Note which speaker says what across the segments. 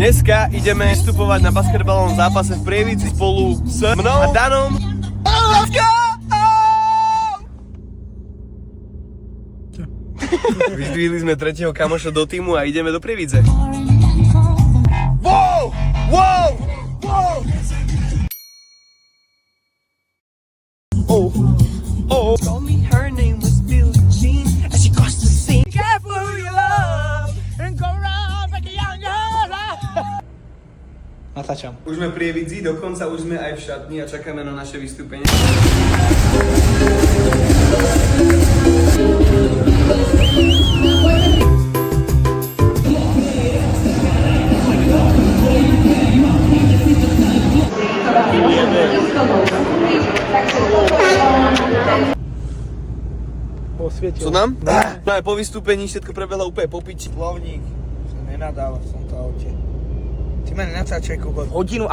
Speaker 1: Dneska ideme vstupovať na basketbalovom zápase v Prievidzi spolu s mnou a Danom. Let's go! Vyzdvihli sme tretieho kamoša do týmu a ideme do Prievidze. Wow! Wow! Wow! Oh! Oh! Told me her name was Billie Jean as she crossed the sea. Careful who you love and go round like a young girl.
Speaker 2: Natáčam.
Speaker 1: Už sme pri Prievidzi, dokonca už sme aj v šatni a čakáme na naše vystúpenie.
Speaker 2: Osvietil.
Speaker 1: Co nám? No aj po vystúpení všetko prebehlo úplne po piči.
Speaker 2: Plovník sa nenadáva v tomto aute. Ty ma nenatáčaj, kokot. 1,5 hodinu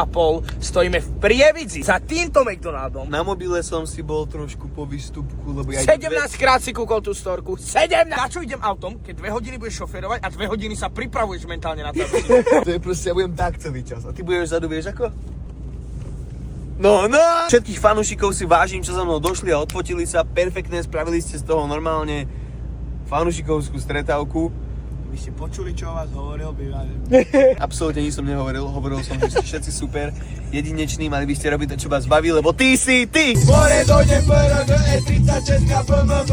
Speaker 2: stojíme v Prievidzi za týmto McDonaldom.
Speaker 1: Na mobile som si bol trošku po výstupku, lebo ja
Speaker 2: 17 krát si kúkol tú storku. 17! Na čo idem autom, keď 2 hodiny budeš šoférovať a 2 hodiny sa pripravuješ mentálne na to?
Speaker 1: To je proste, ja budem tak celý čas. A ty budeš vzadu, vieš ako? No! Všetkých fanúšikov si vážim, čo za mnou došli a odfotili sa. Perfektne, spravili ste z toho normálne fanúšikovskú stretávku.
Speaker 2: Vy ste počuli, čo o vás hovoril, bývali.
Speaker 1: Absolútne nič som nehovoril, hovoril som, že ste všetci super, jedineční, mali by ste robiť to, čo vás baví, lebo ty si ty! More dojde PRG E36 BMB.